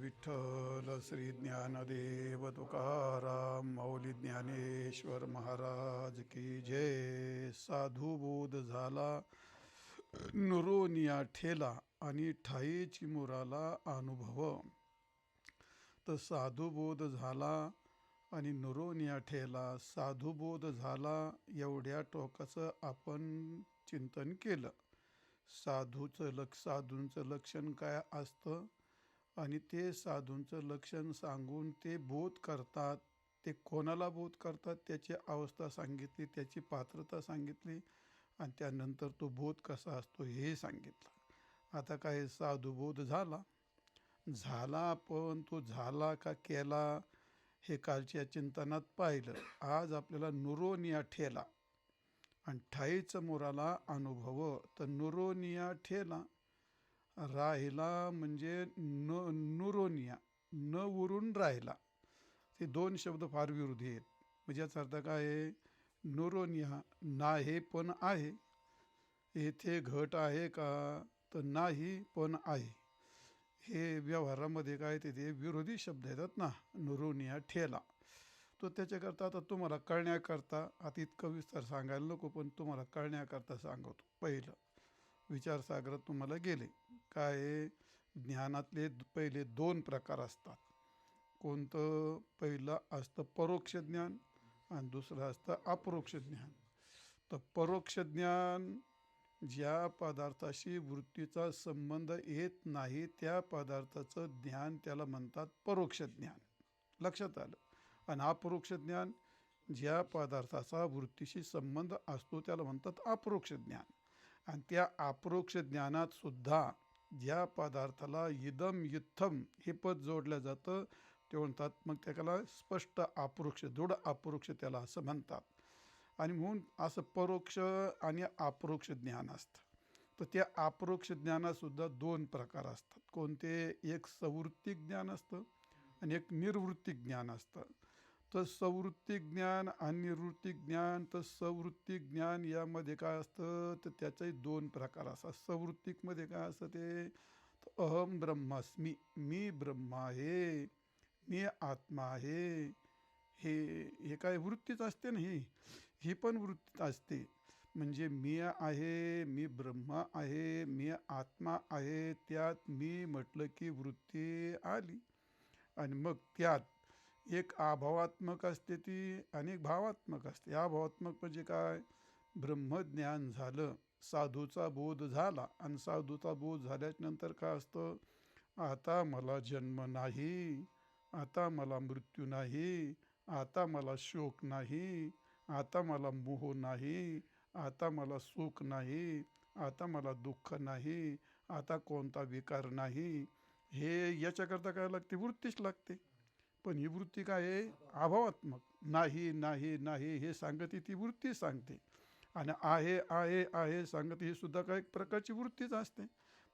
विठ्ठल श्री ज्ञानदेव तुकाराम माऊली ज्ञानेश्वर महाराज की जय. साधुबोध झाला नुरोनिया ठेला आणि ठाई चिमुराला अनुभव. तर साधुबोध झाला आणि नुरोनिया ठेला. साधुबोध झाला एवढ्या टोकाचं आपण चिंतन केलं. साधूंचं लक्षण काय असतं आणि ते साधूंचं लक्षण सांगून ते बोध करतात. ते कोणाला बोध करतात त्याची अवस्था सांगितली, त्याची पात्रता सांगितली आणि त्यानंतर तो बोध कसा असतो हे सांगितलं. आता काय साधुबोध झाला पण तो झाला का केला हे कालच्या चिंतनात पाहिलं. आज आपल्याला नुरोनिया ठेला आणि ठाईचं मोराला अनुभव. तर नुरोनिया ठेला राहिला म्हणजे नुरोनिया, न उरून राहिला. ते दोन शब्द फार विरोधी आहेत. म्हणजे याचा अर्थ काय आहे? नुरोनिया नाही पण आहे. येथे घट आहे का? तर नाही पण आहे. हे व्यवहारामध्ये काय ते विरोधी शब्द येतात ना. नुरोनिया ठेला तो त्याच्याकरता आता तुम्हाला कळण्याकरता, आता इतकं विस्तार सांगायला नको पण तुम्हाला कळण्याकरता सांगतो. पहिलं विचारसागरात तुम्हाला गेले काय, ज्ञानातले पहिले दोन प्रकार असतात. कोणतं? पहिलं असतं परोक्ष ज्ञान आणि दुसरं असतं अपरोक्ष ज्ञान. तर परोक्ष ज्ञान ज्या पदार्थाशी वृत्तीचा संबंध येत नाही त्या पदार्थाचं ज्ञान त्याला म्हणतात परोक्ष ज्ञान. लक्षात आलं? आणि अपरोक्ष ज्ञान ज्या पदार्थाचा वृत्तीशी संबंध असतो त्याला म्हणतात अपरोक्ष ज्ञान. आणि त्या अपरोक्ष ज्ञानात सुद्धा ज्या पदार्थाला इदम इत्थम हे पद जोडलं जातं ते म्हणतात मग त्याला स्पष्ट अपरोक्ष, दृढ अपरोक्ष त्याला असं म्हणतात. आणि म्हणून असं परोक्ष आणि अपरोक्ष ज्ञान असतं. तर त्या अपरोक्ष ज्ञानातसुद्धा दोन प्रकार असतात. कोणते? एक सवृत्तिक ज्ञान असतं आणि एक निर्वृत्तिक ज्ञान असतं. तर सवृत्तिक ज्ञान आणि निर्वृत्तिक ज्ञान. तर सवृत्तिक ज्ञान यामध्ये काय असतं तर त्याचाही दोन प्रकार असतात. सवृत्तिकमध्ये काय असतं ते अहम ब्रह्मास्मी, मी ब्रह्म आहे, मी आत्मा आहे. हे काय वृत्तीच असते ना. ही पण वृत्तीच असते. म्हणजे मी आहे, मी ब्रह्म आहे, मी आत्मा आहे. त्यात मी म्हटलं की वृत्ती आली आणि मग त्यात एक अभावात्मक असते ती आणि एक भावात्मक असते. अभावात्मक म्हणजे काय? ब्रह्मज्ञान झालं, साधूचा बोध झाला आणि साधूचा बोध झाल्यानंतर काय असतं? आता मला जन्म नाही, आता मला मृत्यू नाही, आता मला शोक नाही, आता मला मोह नाही, आता मला सुख नाही, आता मला दुःख नाही, आता कोणता विकार नाही. हे याच्याकरता काय लागते? वृत्तीच लागते. पण ही वृत्ती काय आहे? अभावात्मक. नाही नाही नाही हे सांगते ती वृत्ती सांगते. आणि आहे आहे आहे सांगते ही सुद्धा काय एक प्रकारची वृत्तीच असते.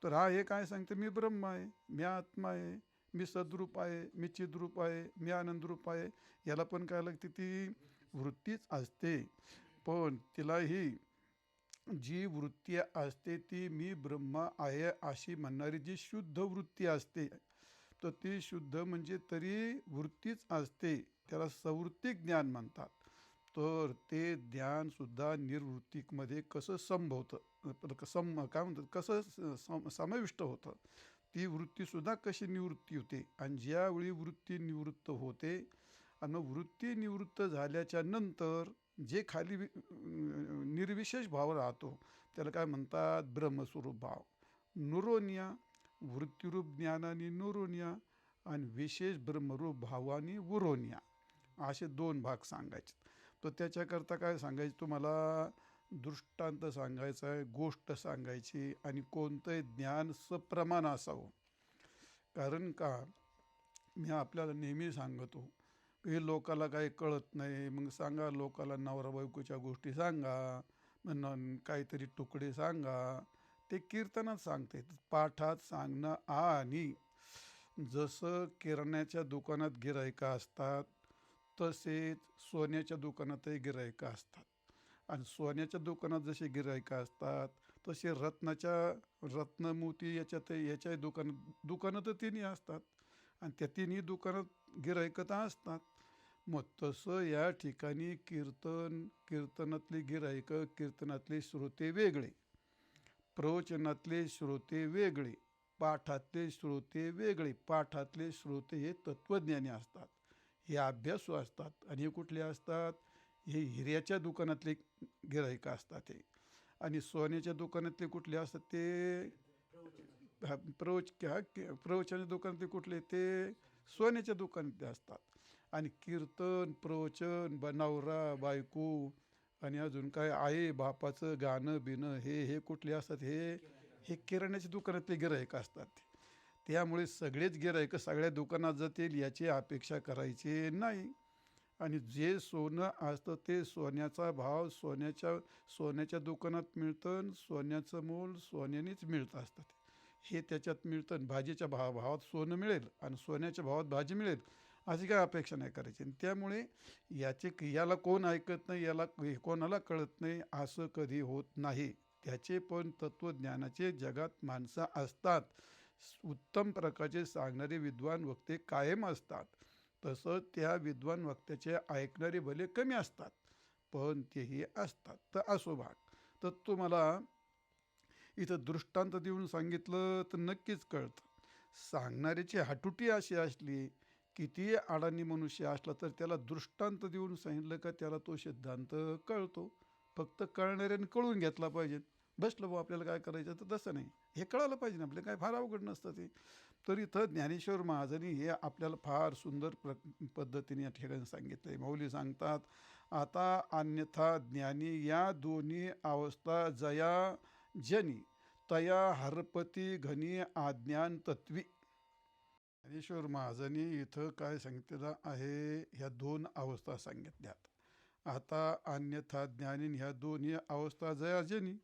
तर आहे काय सांगते? मी ब्रह्म आहे, मी आत्मा आहे, मी सद्रूप आहे, मी चिद्रूप आहे, मी आनंदरूप आहे. याला पण काय लागते? ती वृत्तीच असते. पण तिलाही जी वृत्ती असते ती मी ब्रह्म आहे अशी म्हणणारी जी शुद्ध वृत्ती असते तर ती शुद्ध म्हणजे तरी वृत्तीच असते. त्याला सवृत्तिक ज्ञान म्हणतात. तर ते ज्ञानसुद्धा निर्वृत्तिकमध्ये कसं संभवतं, काय म्हणतात, कसं समाविष्ट होतं. ती वृत्तीसुद्धा कशी निवृत्ती होते. आणि ज्यावेळी वृत्ती निवृत्त होते आणि वृत्ती निवृत्त झाल्याच्या नंतर जे खाली निर्विशेष भाव राहतो त्याला काय म्हणतात? ब्रह्मस्वरूप भाव. नुरोनिया वृत्तिरूप ज्ञानाने नुरोनिया आणि विशेष ब्रह्मरूप भावाने उरोनिया असे दोन भाग सांगायचे. तर त्याच्याकरता काय सांगायचं तुम्हाला? दृष्टांत सांगायचा आहे, गोष्ट सांगायची आणि कोणतंही ज्ञान सप्रमाण असावं. कारण का मी आपल्याला नेहमी सांगतो हे लोकाला काही कळत नाही. मग सांगा लोकाला नवरा बायकोच्या गोष्टी सांगा, काहीतरी तुकडे सांगा. ते कीर्तनात सांगते, पाठात सांगणं. आणि जसं किराण्याच्या दुकानात गिऱ्हाईकं असतात तसेच सोन्याच्या दुकानातही गिऱ्हाईकं असतात. आणि सोन्याच्या दुकानात जसे गिऱ्हाईकं असतात तसे रत्न मोती याच्याही दुकानं तर तिन्ही असतात. आणि त्या तिन्ही दुकानात गिरायकं तर असतात. मग तसं या ठिकाणी कीर्तनातले गिरायकं, कीर्तनातले श्रोते वेगळे, प्रवचनातले श्रोते वेगळे, पाठातले श्रोते वेगळे. पाठातले श्रोते हे तत्त्वज्ञानी असतात, हे अभ्यासू असतात. आणि हे कुठले असतात? हे हिऱ्याच्या दुकानातले गिरायकं असतात हे. आणि सोन्याच्या दुकानातले कुठले असतात? ते प्रवचनाच्या दुकानातले कुठले? ते सोन्याच्या दुकानातले असतात. आणि कीर्तन, प्रवचन, नवरा बायको आणि अजून काय आई बापाचं गाणं बिणं हे कुठले असतात? हे किराण्याच्या दुकानातले गिरायक असतात. त्यामुळे सगळेच गिरायक सगळ्या दुकानात जातील याची अपेक्षा करायची नाही. आणि जे सोनं असतं ते सोन्याचा भाव सोन्याच्या दुकानात मिळतं, सोन्याचं मोल सोन्यानेच मिळत असतं. हे त्याच्यात मिळतं. भाजीच्या भावात सोनं मिळेल आणि सोन्याच्या भावात भाजी मिळेल अशी काय अपेक्षा नाही करायची. त्यामुळे याला कोण ऐकत नाही, याला कोणाला कळत नाही असं कधी होत नाही. त्याचे पण तत्त्वज्ञानाचे जगात माणसं असतात. उत्तम प्रकारचे सांगणारे विद्वान वक्ते कायम असतात. तसं त्या विद्वान वक्त्याचे ऐकणारे भले कमी असतात, पण तेही असतात. तर असो भाग. तर तुम्हाला इथं दृष्टांत देऊन सांगितलं तर नक्कीच कळतं. सांगणाऱ्याची हाटुटी अशी असली, कितीही अडाणी मनुष्य असला तर त्याला दृष्टांत देऊन सांगितलं का त्याला तो सिद्धांत कळतो. फक्त कळणाऱ्याने कळून घेतला पाहिजे. बसलं भाऊ आपल्याला काय करायचं, तर तसं नाही, हे कळालं पाहिजे ना, आपल्याला काय फार अवघड नसतं ते. तर इथं ज्ञानेश्वर महाराजांनी हे आपल्याला फार सुंदर पद्धतीने या ठिकाणी सांगितलं आहे. माऊली सांगतात, आता अन्यथा ज्ञानी या दोन्ही अवस्था जया जनी तया हरपती घनी आज्ञान तत्वी. ज्ञानेश्वर महाराजांनी इथं काय सांगितलेलं आहे? ह्या दोन अवस्था सांगितल्यात. आता अन्यथा ज्ञानी ह्या दोन्ही अवस्था जया जनी.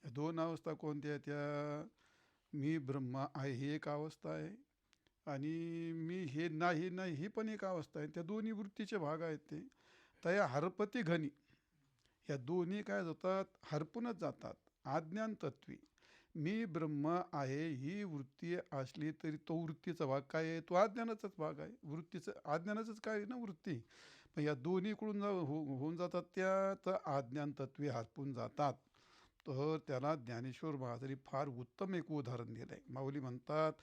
ह्या दोन अवस्था कोणत्या? त्या मी ब्रह्मा आहे ही एक अवस्था आहे, आणि मी हे नाही ही पण एक अवस्था आहे. त्या दोन्ही वृत्तीचे भाग आहेत ते. तया हरपती घनी, ह्या दोन्ही काय जातात? हरपूनच जातात. आज्ञान तत्वी, मी ब्रह्म आहे ही वृत्ती असली तरी तो वृत्तीचा भाग काय आहे? तो अज्ञानाचाच भाग आहे. वृत्तीचं अज्ञानाचंच काय आहे ना वृत्ती. मग या दोन्हीकडून होऊन जातात त्या, तर आज्ञान तत्वी हरपून जातात. तर त्याला ज्ञानेश्वर महाराजांनी फार उत्तम एक उदाहरण दिलं आहे. माऊली म्हणतात,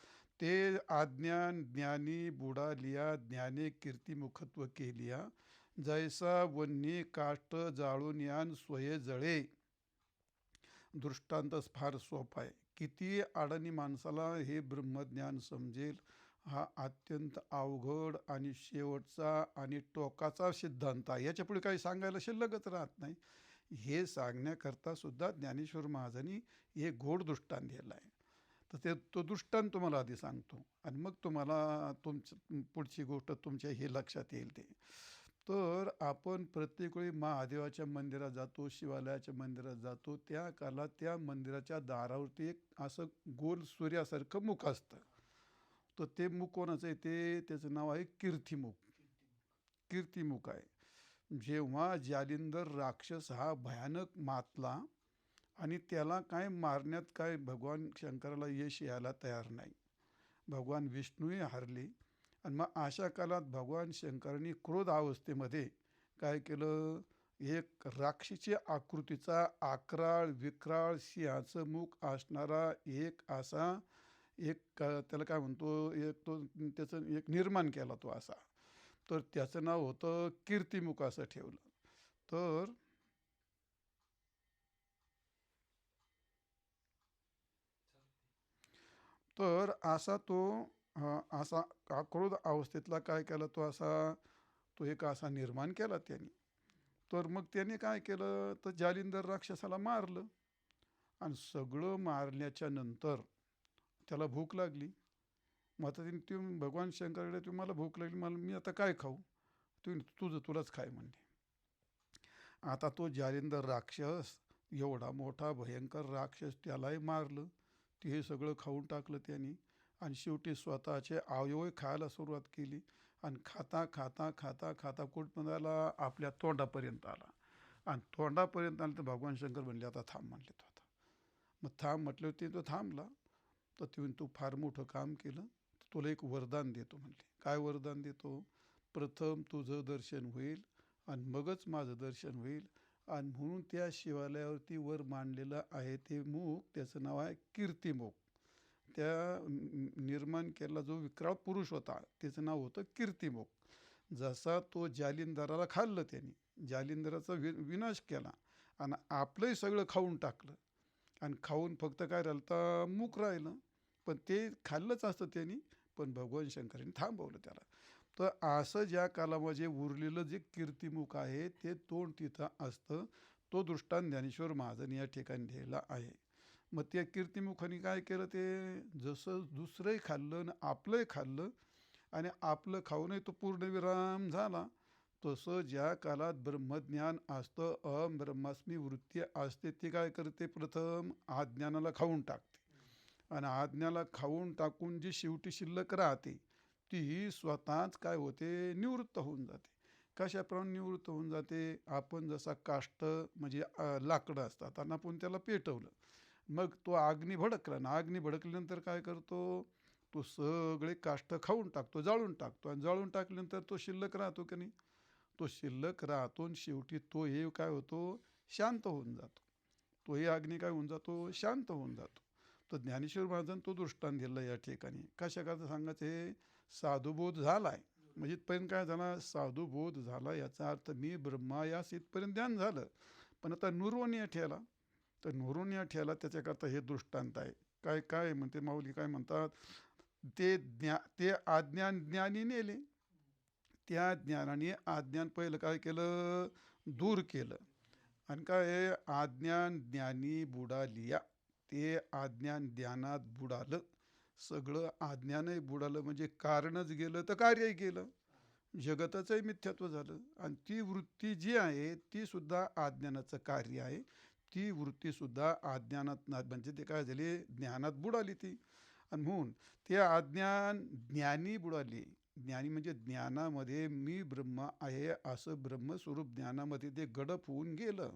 ते अज्ञान ज्ञानी बुडालिया ज्ञाने कीर्तिमुखत्व केलिया, जैसा वन्नी काष्ट जाळून यान स्वये जळे. दृष्टांतच फार सोपा आहे. किती अडाणी माणसाला हे ब्रह्मज्ञान समजेल हा अत्यंत अवघड आणि शेवटचा आणि टोकाचा सिद्धांत आहे. याच्या पुढे काही सांगायला शिल्लकच राहत नाही. हे सांगण्याकरता सुद्धा ज्ञानेश्वर महाराजांनी एक गोड दृष्टांत दिला आहे. तर तो दृष्टांत तुम्हाला आधी सांगतो आणि मग तुम्हाला पुढची गोष्ट तुमच्या हे लक्षात येईल ते. तर आपण प्रत्येक वेळी महादेवाच्या मंदिरात जातो, शिवालयाच्या मंदिरात जातो, त्या काळात त्या मंदिराच्या दारावरती एक असं गोल सूर्यासारखं मुख असतं. तर ते मुख कोणाचं आहे? त्याचं नाव आहे कीर्तिमुख. कीर्तिमुख आहे. जेव्हा जालिंदर राक्षस हा भयानक मातला आणि त्याला काय मारण्यात काय भगवान शंकराला यश यायला तयार नाही, भगवान विष्णूही हारले. आणि मग अशा काळात भगवान शंकरांनी क्रोध अवस्थेमध्ये काय केलं? एक राक्षसी आकृतीचा अकराळ विक्राळ सिंहाचं मुख असणारा एक असा त्याला काय म्हणतो, त्याचं एक निर्माण केला तो असा. तर त्याचं नाव होतं कीर्तिमुख असं ठेवलं. तर असा तो असा क्रोध अवस्थेतला काय केला तो एक असा निर्माण केला त्यांनी. तर मग त्याने काय केलं? तर जालिंदर राक्षसाला मारलं. आणि सगळं मारल्याच्या नंतर त्याला भूक लागली. मग आता तुम्ही भगवान शंकराकडे, तुम्हाला भूक लागली, मी आता काय खाऊ? तुलाच खाय म्हणले. आता तो जालिंदर राक्षस एवढा मोठा भयंकर राक्षस, त्यालाही मारलं. ते सगळं खाऊन टाकलं त्यांनी. आणि शेवटी स्वतःचे अवयव खायला सुरुवात केली. आणि खाता खाता खाता खाता कुठपर्यंत आला? आपल्या तोंडापर्यंत आला. आणि तोंडापर्यंत आलं तर भगवान शंकर म्हणले आता थांब म्हणले तो. आता मग थांब म्हटलं ते तो थांबला. तर तू फार मोठं काम केलं, तुला एक वरदान देतो म्हणले. काय वरदान देतो? प्रथम तुझं दर्शन होईल आणि मगच माझं दर्शन होईल. आणि म्हणून त्या शिवालयावरती वर मांडलेलं आहे ते मुख, त्याचं नाव आहे कीर्तिमुख. त्या निर्माण केलेला जो विक्राळ पुरुष होता त्याचं नाव होतं कीर्तिमुख. जसा तो जालिंदराला खाल्लं त्यांनी, जालिंदराचा विनाश केला आणि आपलंही सगळं खाऊन टाकलं. आणि खाऊन फक्त काय राहिलं तर मूक राहिलं. पण ते खाल्लंच असतं त्यांनी, पण भगवान शंकरांनी थांबवलं त्याला. तर असं ज्या कालामध्ये उरलेलं जे कीर्तिमुख आहे ते तोंड तिथं असतं. तो दृष्टांत ज्ञानेश्वर महाराजांनी या ठिकाणी दिलेला आहे. मग त्या कीर्तिमुखाने काय केलं? ते जसं दुसरंही खाल्लं आणि आपलंही खाल्लं आणि आपलं खाऊनही तो पूर्णविराम झाला. तसं ज्या कालात ब्रह्मज्ञान असतं, अहम ब्रह्मास्मी वृत्ती असते, ते काय करते? प्रथम आज्ञानाला खाऊन टाकते. आणि आज्ञाला खाऊन टाकून जी शेवटी शिल्लक राहते ती स्वतःच काय होते? निवृत्त होऊन जाते. कशाप्रमाणे निवृत्त होऊन जाते? आपण जसा काष्ट म्हणजे लाकडं असतात आणि आपण त्याला पेटवलं, मग तो अग्नी भडकला ना, अग्नी भडकल्यानंतर काय करतो? तो सगळे काष्ट खाऊन टाकतो, जाळून टाकतो. आणि जाळून टाकल्यानंतर तो शिल्लक राहतो की नाही? तो शिल्लक राहतो आणि शेवटी तो हे काय होतो? शांत होऊन जातो. तोही अग्नी काय होऊन जातो? शांत होऊन जातो. तर ज्ञानेश्वर महाराजांनी तो दृष्टांत दिला या ठिकाणी. कशा करता सांगायचं? हे साधुबोध झाला आहे म्हणजे इथपर्यंत काय झाला? साधुबोध झाला याचा अर्थ मी ब्रह्मा यास इथपर्यंत ध्यान झालं. पण आता नुरवण्या ठेला, तर नुरवण्या ठेला त्याच्याकरता हे दृष्टांत आहे. काय काय म्हणते माऊली? काय म्हणतात? ते अज्ञान ज्ञानी नेले, त्या ज्ञानाने अज्ञान पहिलं काय केलं? दूर केलं. आणि काय? अज्ञान ज्ञानी बुडालिया. ते अज्ञान ज्ञानात बुडालं. सगळं अज्ञानही बुडालं म्हणजे कारणच गेलं तर कार्यही गेलं, जगताचंही मिथ्यात्व झालं. आणि ती वृत्ती जी आहे ती सुद्धा अज्ञानाचं कार्य आहे. ती वृत्तीसुद्धा अज्ञानात म्हणजे ते काय झाली? ज्ञानात बुडाली ती. आणि म्हणून ते अज्ञान ज्ञानी बुडाली. ज्ञानी म्हणजे ज्ञानामध्ये मी ब्रह्म आहे असं ब्रह्मस्वरूप ज्ञानामध्ये ते गडप होऊन गेलं.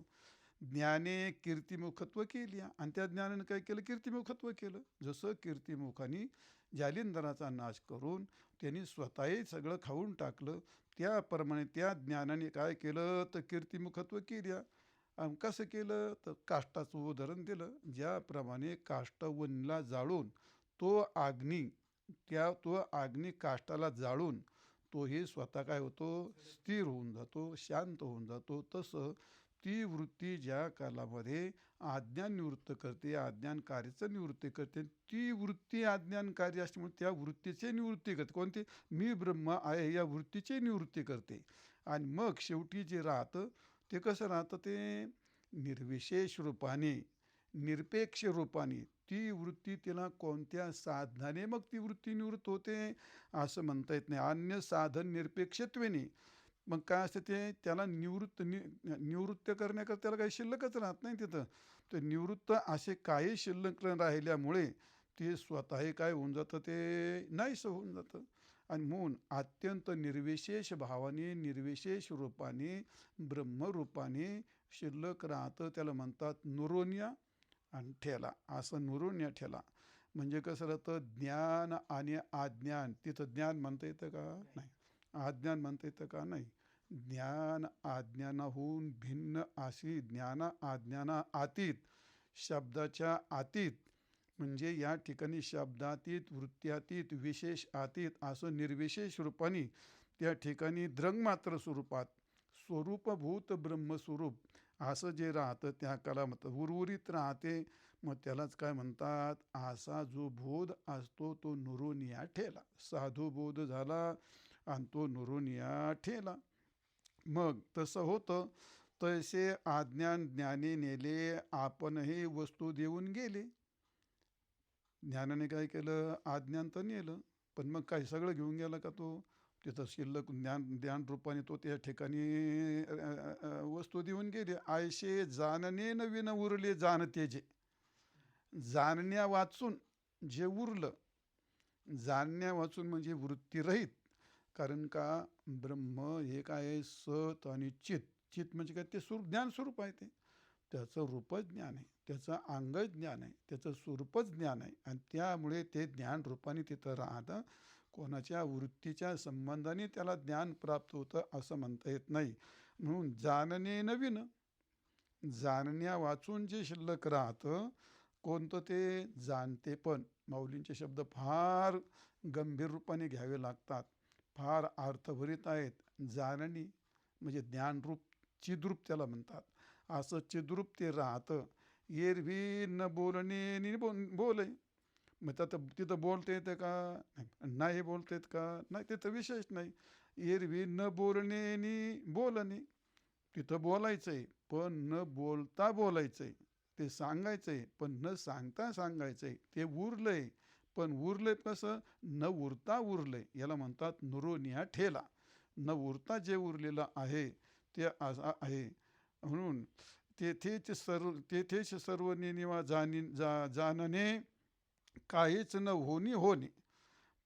ज्ञाने कीर्तिमुखत्व केली आणि त्या ज्ञानाने काय केलं? कीर्तिमुखत्व केलं. जसं कीर्तिमुखाने जालिंदराचा नाश करून त्यांनी स्वतःही सगळं खाऊन टाकलं, त्याप्रमाणे त्या ज्ञानाने काय केलं? तर कीर्तिमुखत्व केल्या. आणि कसं केलं? तर काष्टाचं उदाहरण दिलं. ज्याप्रमाणे काष्टवनला जाळून तो अग्नी, तो अग्नी काष्टाला जाळून तोही स्वतः काय होतो? स्थिर होऊन जातो, शांत होऊन जातो. तसं ती वृत्ती ज्या कालामध्ये अज्ञान निवृत्त करते, अज्ञान कार्याचं निवृत्ती करते, ती वृत्ती अज्ञान कार्य असल्यामुळे त्या वृत्तीचे निवृत्ती करते. कोणती? मी ब्रह्म आहे या वृत्तीची निवृत्ती करते. आणि मग शेवटी जे राहतं ते कसं राहतं? ते निर्विशेष रूपाने, निरपेक्ष रूपाने ती वृत्ती, तिला कोणत्या साधनाने मग ती वृत्ती निवृत्त होते असं म्हणता येत नाही. अन्य साधन निरपेक्षत्वेने मग काय असतं? ते त्याला निवृत्त करण्याकरता त्याला काही शिल्लकच राहत नाही तिथं. तर निवृत्त असे काही शिल्लक राहिल्यामुळे ते स्वतःही काय होऊन जातं? ते नाहीसं होऊन जातं. आणि म्हणून अत्यंत निर्विशेष भावाने, निर्विशेष रूपाने, ब्रह्मरूपाने शिल्लक राहतं. त्याला म्हणतात नुरोन्या आणि ठेला. असं नुरोन्या ठेला म्हणजे कसं राहतं? ज्ञान आणि अज्ञान. तिथं ज्ञान म्हणता येतं का? नाही. अज्ञान म्हणता येतं का? नाही. ज्ञान अज्ञानाहून भिन्न अशी ज्ञान अज्ञाना अतीत, शब्दाच्या अतीत म्हणजे या ठिकाणी शब्दातीत, वृत्त्यातीत, विशेष अतीत असं निर्विशेष रूपाने त्या ठिकाणी द्रंगमात्र स्वरूपात स्वरूपभूत ब्रह्मस्वरूप असं जे राहतं त्या कालामध्ये उर्वरित राहते. मग त्यालाच काय म्हणतात? असा जो बोध असतो तो नुरोनिया ठेला. साधू बोध झाला आणि तो नुरोनिया ठेला. मग तसं होतं. तसे अज्ञान ज्ञानी नेले, आपणही वस्तू देऊन गेले. ज्ञानाने काय केलं? अज्ञान तर नेलं, पण मग काय सगळं घेऊन गेला का तो? तिथं शिल्लक ज्ञान रूपाने तो त्या ठिकाणी वस्तू देऊन गेले. आयशे जाणणे नवीन उरले जाणते जे. जाणण्या वाचून जे उरलं, जाणण्या वाचून म्हणजे वृत्तीरहित. कारण का? ब्रह्म हे काय आहे? सत आणि चित. चित म्हणजे काय? ते ज्ञान स्वरूप आहे. ते त्याचं रूपच ज्ञान आहे. त्याचं अंगच ज्ञान आहे, त्याचं स्वरूपच ज्ञान आहे. आणि त्यामुळे ते ज्ञान रूपाने तिथं राहतं. कोणाच्या वृत्तीच्या संबंधाने त्याला ज्ञान प्राप्त होतं असं म्हणता येत नाही. म्हणून जाणणे नवीन, जाणण्या वाचून जे शिल्लक राहतं कोणतं ते जाणते. पण माऊलींचे शब्द फार गंभीर रूपाने घ्यावे लागतात, फार अर्थभरित आहेत. जाणणी म्हणजे ज्ञानरूप, चिद्रूप त्याला म्हणतात. असं चिद्रूप ते राहतं. एरवी न बोलणे नि बोले. मग तिथं बोलता येतं का? नाही बोलता येत का? नाही, तिथं विशेष नाही. एरवी न बोलणे नि बोलणे. तिथं बोलायचंय पण न बोलता बोलायचंय. ते सांगायचंय पण न सांगता सांगायचंय. ते उरलंय पण उरलंय कसं? न उरता उरलंय. याला म्हणतात नुरोनिया ठेला. न उरता जे उरलेलं आहे ते असं आहे. म्हणून तेथेच सर्व नेनिवा जाणणे, काहीच न होणी होणे.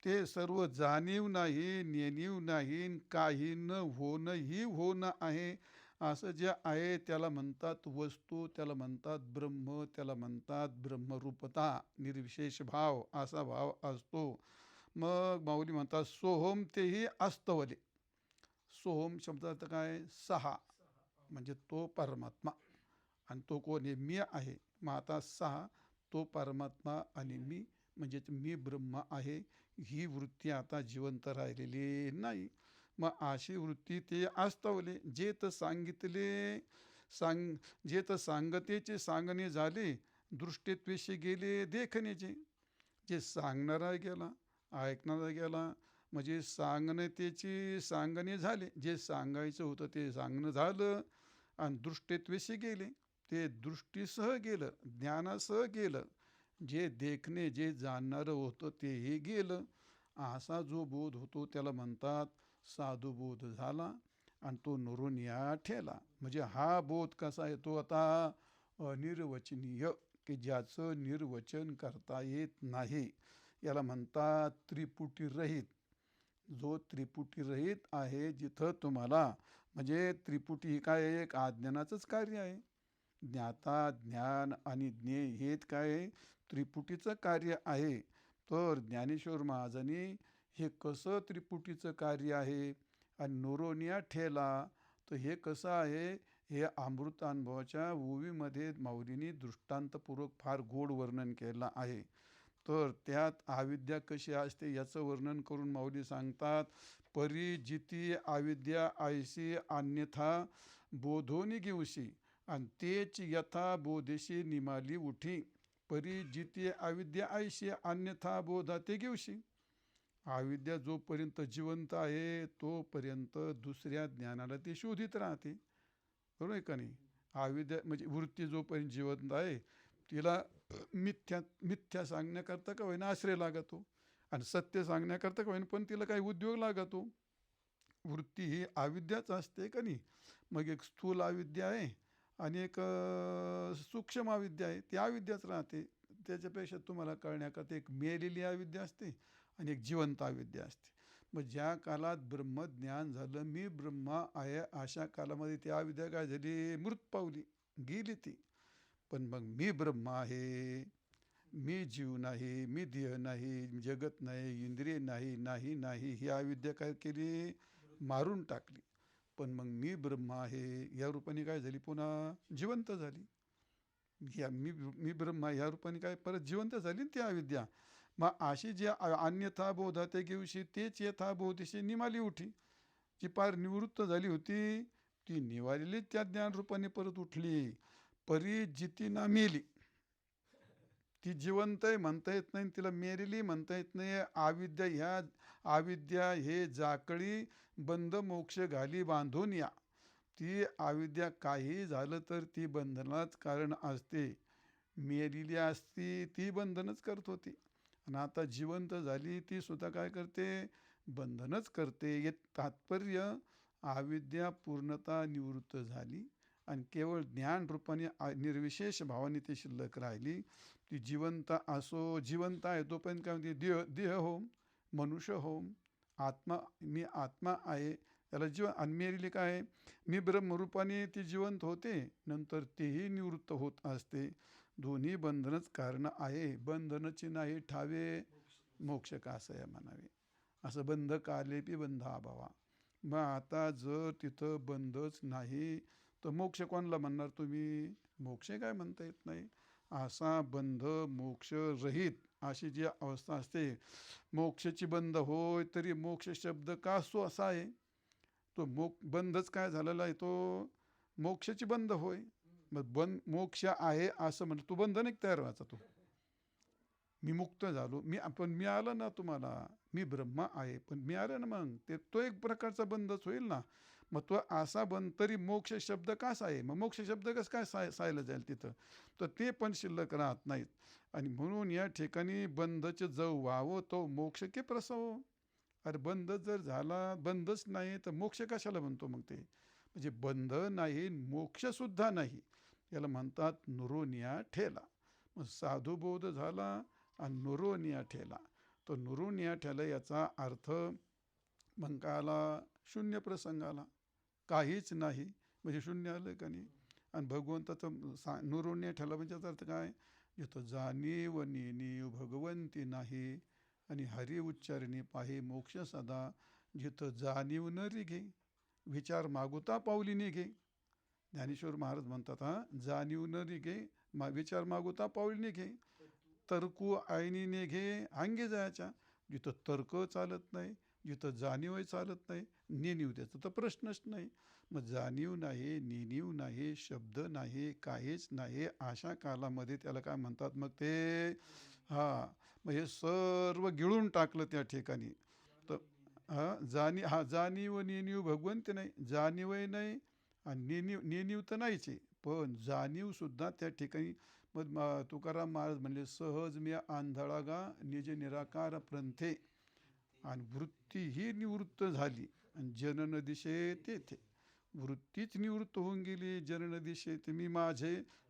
ते सर्व जाणीव नाही, नेणीव नाही, काही न होणंही होणं आहे. असं जे आहे त्याला म्हणतात वस्तू, त्याला म्हणतात ब्रह्म, त्याला म्हणतात ब्रह्मरूपता, निर्विशेष भाव. असा भाव असतो. मग माऊली म्हणतात सोहम तेही अस्तवले. सोहम शब्दार्थ काय? सहा, म्हणजे तो परमात्मा. आणि तो कोण आहे? मी आहे. मग आता सहा, तो परमात्मा आणि मी म्हणजे मी ब्रह्म आहे. ही वृत्ती आता जिवंत राहिलेली नाही. मग अशी वृत्ती ते आस्तवले. जे तर सांगितले जे तर सांगतेचे सांगणे झाले, दृष्टीत्वेशी गेले देखण्याचे. जे सांगणारा गेला, ऐकणारा गेला, म्हणजे सांगणतेची सांगणे झाले. जे सांगायचं होतं ते सांगणं झालं. आणि दृष्टीत्वेशी गेले, ते दृष्टीसह गेलं, ज्ञानासह गेलं. जे देखणे, जे जाणणारं होतं तेही गेलं. असा जो बोध होतो त्याला म्हणतात साधुबोध झाला. आणि तो नुरोनिया ठेला. म्हणजे हा बोध कसा येतो आता? अनिर्वचनीय, की ज्याचं निर्वचन करता येत नाही. याला म्हणतात त्रिपुटी रहित. जो त्रिपुटी रहित आहे, जिथं तुम्हाला म्हणजे त्रिपुटी ही काय? एक अज्ञानाचंच कार्य आहे. ज्ञाता, ज्ञान आणि ज्ञेय हे काय? त्रिपुटीचं कार्य आहे. तर ज्ञानेश्वर महाराजांनी हे कसं त्रिपुटीचं कार्य आहे आणि नुरोनिया ठेला, तर हे कसं आहे? हे अमृतानुभवाच्या ओवीमध्ये माऊलींनी दृष्टांतपूर्वक फार गोड वर्णन केलं आहे. तर त्यात अविद्या कशी असते याचं वर्णन करून माऊली सांगतात, परिजिती अविद्या ऐशी अन्यथा बोधोनी घेऊशी, आणि तेच यथा बोधेशी निमाली उठी. परिजिती अविद्या ऐशी अन्यथा बोधा ते घेऊशी. अविद्या जोपर्यंत जिवंत आहे तोपर्यंत दुसऱ्या ज्ञानाला ती शोधित राहते. बरोबर आहे का नाही? अविद्या म्हणजे वृत्ती जोपर्यंत जिवंत आहे तिला मिथ्या सांगण्याकरता का होईना आश्रय लागतो, आणि सत्य सांगण्याकरता का होईना पण तिला काही उद्योग लागतो. वृत्ती ही अविद्याच असते का नाही? मग एक स्थूल अविद्या आहे आणि एक सूक्ष्म अविद्या आहे. ती अविद्याच राहते. त्याच्यापेक्षा तुम्हाला कळण्याकरता एक मेलेली अविद्या असते आणि एक जिवंत अविद्या असते. मग ज्या कालात ब्रह्मज्ञान झालं, मी ब्रह्मा आहे, अशा कालामध्ये ती अविद्या काय झाली? मृत पावली, गेली ती. पण मग मी ब्रह्म आहे, मी जीव नाही, मी देह नाही, जगत नाही, इंद्रिय नाही, नाही नाही, ही अविद्या काय केली? मारून टाकली. पण मग मी ब्रह्म आहे या रूपाने काय झाली? पुन्हा जिवंत झाली. या मी ब्रह्म ह्या रूपाने काय परत जिवंत झाली ती अविद्या. मग अशी जी अन्यथा बोधा ते घेऊशी, तेच यथा बोधीशी निमाली उठी. जी पार निवृत्त झाली होती ती निवालेली त्या ज्ञानरूपाने परत उठली. परिजिती ना मेली. ती जिवंत आहे म्हणता येत नाही, तिला मेलेली म्हणता येत नाही. अविद्या हे जाकळी बंद मोक्ष घाली बांधून या. ती अविद्या काही झालं तर ती बंधनाच कारण असते. मेलेली असती ती बंधनच करत होती, आणि आता जिवंत झाली ती सुद्धा काय करते? बंधनच करते. हे तात्पर्य अविद्या पूर्णतः निवृत्त झाली आणि केवळ ज्ञान रूपाने निर्विशेष भावाने ती शिल्लक राहिली. ती जिवंत असो, जिवंत आहे तोपर्यंत काय म्हणते? देह होम, मनुष्य होम, आत्मा, मी आत्मा आहे त्याला जीवन. आणि मेलेली काय आहे? मी ब्रह्मरूपाने ती जिवंत होते, नंतर तेही निवृत्त होत असते. दोन्ही बंधनच कारण आहे. बंधनची नाही ठावे मोक्ष कासया म्हणावे. असं बंध कालेपी बंध अभावा. मग आता जर तिथं बंधच नाही तर मोक्ष कोणाला म्हणणार तुम्ही? मोक्ष काय म्हणता येत नाही. असा बंध मोक्ष रहित अशी जी अवस्था असते, मोक्षाची बंध होय तरी मोक्ष शब्द का असतो असा आहे. तो बंधच काय झालेला आहे, तो मोक्षाची बंध होय. मग मोक्ष आहे असं म्हणलं, तू बंध नाही तयार व्हायचा. तू मी मुक्त झालो, पण मी आलं ना तुम्हाला, मी ब्रह्मा आहे पण मी आलं ना, मग तो एक प्रकारचा बंधच होईल ना. मग तो असा बंध तरी मोक्ष शब्द कसा आहे, मग मोक्ष शब्द कसं काय सायला जाईल तिथं, तर ते पण शिल्लक राहत नाहीत. आणि म्हणून या ठिकाणी बंधचे जव व्हावं तो मोक्ष के प्रसव. अरे बंध जर झाला, बंधच नाही तर मोक्ष कशाला म्हणतो मग? ते म्हणजे बंध नाही मोक्षसुद्धा नाही, याला म्हणतात नुरोनिया ठेला. मग साधुबोध झाला आणि नुरोनिया ठेला. तो नुरोनिया ठेला याचा अर्थ मग काय आला? शून्य प्रसंग आला, काहीच नाही म्हणजे शून्य आलं का नाही. आणि भगवंताचं नुरोनिया ठेला म्हणजे याचा अर्थ काय? जिथं जाणीव नेणीव भगवंती नाही आणि हरी उच्चारणी पाहे मोक्ष सदा. जिथं जाणीव न रिघे विचार मागुता पावली निघे. ज्ञानेश्वर महाराज म्हणतात, जाणीव न रिघे विचार मागुता पावली निघे. तर्कू आईनी निघे अंगे जायच्या. जिथं तर्क चालत नाही, जिथं जाणीवही चालत नाही, नेणीव त्याचा तर प्रश्नच नाही. मग जाणीव नाही, नेणीव नाही, शब्द नाही, काहीच नाही, अशा कालामध्ये त्याला काय म्हणतात मग ते? मग हे सर्व गिळून टाकलं त्या ठिकाणी. तर जाणीव नेणीव भगवंत नाही, जाणीवही नाही आणि नेणीव तर नाहीच आहे, पण जाणीवसुद्धा त्या ठिकाणी. मग तुकाराम महाराज म्हणले, सहज मी आंधळा गा निज निराकार प्रंथे. आणि वृत्ती ही निवृत्त झाली आणि जनन दिशे तेथे. वृत्तीच निवृत्त होऊन गेली जनन दिशेत.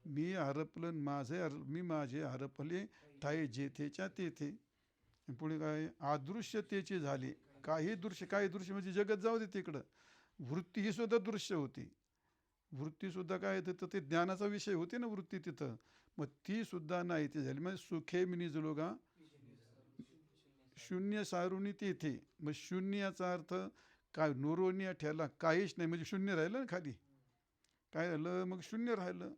मी हरपलं माझे मी माझे हरपले ठाई जेथेच्या तेथे. पुढे काय? अदृश्यतेचे झाले. काही दृश्य म्हणजे जगत जाऊ दे तिकडं, वृत्ती ही सुद्धा दृश्य होती. वृत्तीसुद्धा काय तिथं ते ज्ञानाचा विषय होते ना वृत्ती तिथं, मग ती सुद्धा नाही ती झाली. म्हणजे सुखे मी निजलो गा शून्य सारुणी तेथे. मग शून्य याचा अर्थ काय? नुरोनिया ठेला, काहीच नाही म्हणजे शून्य राहिलं ना खाली. काय झालं मग? शून्य राहिलं.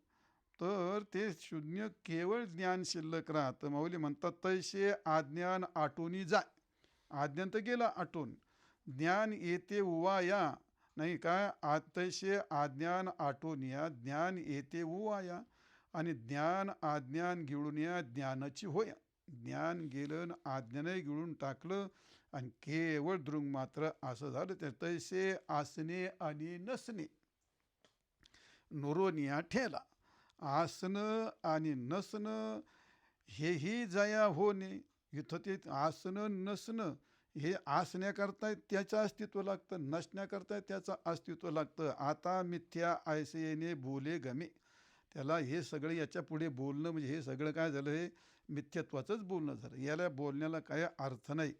तर ते शून्य केवळ ज्ञान शिल्लक राहतं. माऊली म्हणतात, तैसे आज्ञान आटोनी जाय. आज्ञान तर गेला आटून, ज्ञान येते उवाया. नाही काय? तैसे आज्ञान आटोनिया, ज्ञान येते उवाया. आणि ज्ञान आज्ञान गिळून या ज्ञानाची होया. ज्ञान गेलं, आज्ञानही गिळून टाकलं आणि केवळ दृंग मात्र असं झालं. ते तैसे आसने आणि नसणे नुरोनिया ठेला. आसनं आणि नसणं हेही जया होणे. इथं ते आसनं नसणं हे असण्याकरता त्याचं अस्तित्व लागतं, नसण्याकरता त्याचं अस्तित्व लागतं. आता मिथ्या ऐसे बोले गमे. त्याला हे सगळं याच्या पुढे बोलणं म्हणजे हे सगळं काय झालं? हे मिथ्यत्वाचंच बोलणं झालं. याला बोलण्याला काय अर्थ नाही.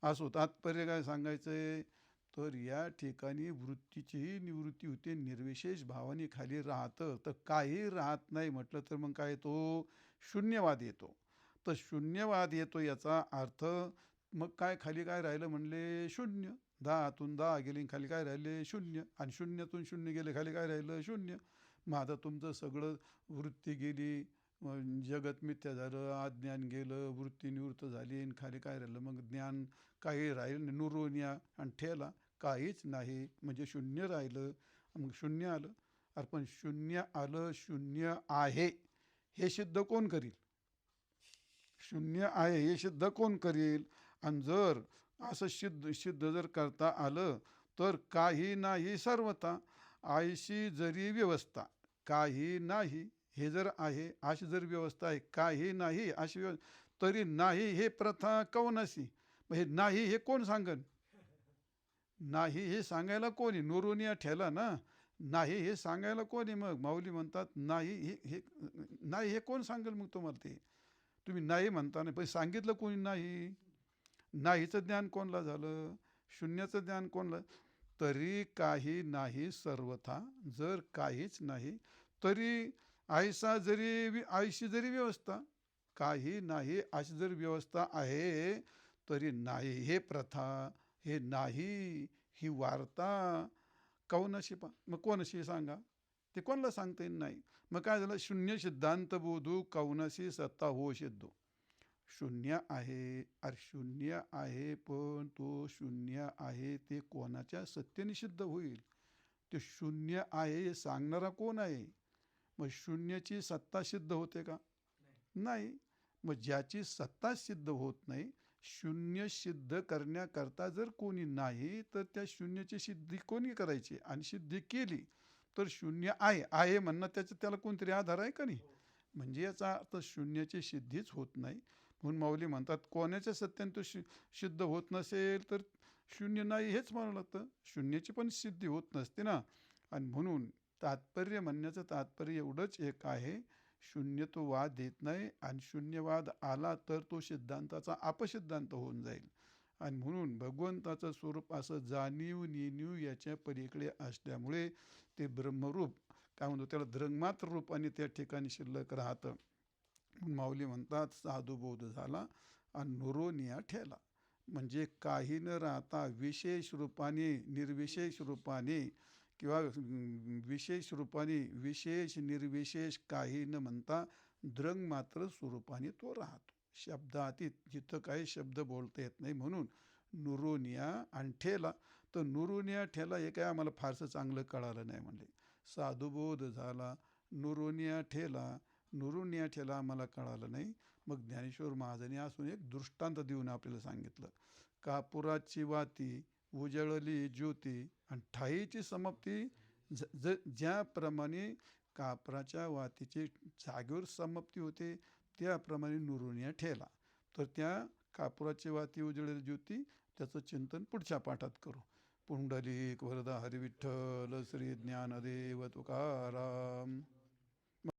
असो, तात्पर्य काय सांगायचं आहे? तर या ठिकाणी वृत्तीचीही निवृत्ती होते, निर्विशेष भावाने खाली राहतं. तर काही राहत नाही म्हटलं तर मग काय? तो शून्यवाद येतो. तर शून्यवाद येतो याचा अर्थ मग काय? खाली काय राहिलं म्हणले? शून्य. 10तून 10 गेले, खाली काय राहिले? शून्य. आणि शून्यातून शून्य गेले, खाली काय राहिलं? शून्य. मग आता तुमचं सगळं वृत्ती गेली, जगत मिथ्या झालं, अज्ञान गेलं, वृत्ती निवृत्त झाली आणि खाली काय राहिलं? मग ज्ञान काही राहिलं, नुरोनिया आणि ठेला काहीच नाही म्हणजे शून्य राहिलं. मग शून्य आलं. अरे पण शून्य आलं, शून्य आहे हे सिद्ध कोण करील? शून्य आहे हे सिद्ध कोण करील? आणि जर असं सिद्ध जर करता आलं तर काही नाही सर्वता आयशी जरी व्यवस्था. काही नाही हे जर आहे, अशी जर व्यवस्था आहे, काही नाही अशी तरी नाही हे प्रथा कौनासी. मग हे नाही हे कोण सांगन? नाही हे सांगायला कोणी? नुरोनिया ठेला ना. नाही हे सांगायला कोणी? मग माऊली म्हणतात, नाही हे कोण सांगेल मग तुम्हाला? ते तुम्ही नाही म्हणता नाही, पण सांगितलं कोणी नाही? नाहीचं ज्ञान कोणला झालं? शून्याचं ज्ञान कोणला? तरी काही नाही सर्वथा. जर काहीच नाही तरी आयसा जरी आयशी जरी व्यवस्था काही नाही अशी जर व्यवस्था आहे तरी नाही हे प्रथा, हे नाही ही वार्ता कौनशी मग कोणाशी सांगा, ते कोणाला सांगता येईल नाही. मग काय झालं, शून्य सिद्धांत बोधू कौनशी सत्ता हो सिद्धू. शून्य आहे, अरे शून्य आहे, पण तो शून्य आहे ते कोणाच्या सत्तेने सिद्ध होईल? ते शून्य आहे हे सांगणारा कोण आहे? मग शून्याची सत्ता सिद्ध होते का? नाही. मग ज्याची सत्ता सिद्ध होत नाही, शून्य सिद्ध करण्याकरता जर कोणी नाही, तर त्या शून्याची सिद्धी कोणी करायची? आणि सिद्धी केली तर शून्य आहे आहे म्हणणं त्याला कोणतरी आधार आहे का नाही? म्हणजे याचा अर्थ शून्याची सिद्धीच होत नाही. म्हणून माऊली म्हणतात कोणाच्या सत्याने तो सिद्ध होत नसेल तर शून्य नाही हेच म्हणावं लागतं. शून्याची पण सिद्धी होत नसते ना. आणि म्हणून तात्पर्य म्हणण्याचं तात्पर्य एवढंच एक आहे, शून्य तो वाद देत नाही आणि शून्यवाद आला तर तो सिद्धांताचा अपसिद्धांत होऊन जाईल. आणि म्हणून भगवंताचं स्वरूप असं जाणीव नेणीव याच्या पलीकडे असल्यामुळे ते ब्रह्मरूप काय म्हणतो त्याला द्रंगमात्र रूप आणि त्या ठिकाणी शिल्लक राहतं. माऊली म्हणतात साधुबोध झाला आणि नुरोनिया ठेला. म्हणजे काही न राहता विशेष रूपाने निर्विशेष रूपाने किंवा विशेष रूपाने विशेष निर्विशेष काही न म्हणता द्रंग मात्र स्वरूपाने तो राहतो. शब्दातीत जिथं काही शब्द बोलता येत नाही म्हणून नुरोनिया आणि ठेला. तर नुरोनिया ठेला हे काय आम्हाला फारसं चांगलं कळालं नाही. म्हणले साधुबोध झाला, नुरोनिया ठेला, नुरोनिया ठेला आम्हाला कळालं नाही. मग ज्ञानेश्वर महाराजांनी असून एक दृष्टांत देऊन आपल्याला सांगितलं. कापुराची वाती उजळली ज्योती आणि ठाईची समाप्ती ज्याप्रमाणे कापराच्या वातीची जागेवर समाप्ती होते त्याप्रमाणे नुरोनिया ठेला. तर त्या कापुराची वाती उजळलेली ज्योती त्याचं चिंतन पुढच्या पाठात करू. पुंडलिक वरदा हरिविठ्ठल श्री ज्ञानदेव तुकाराम.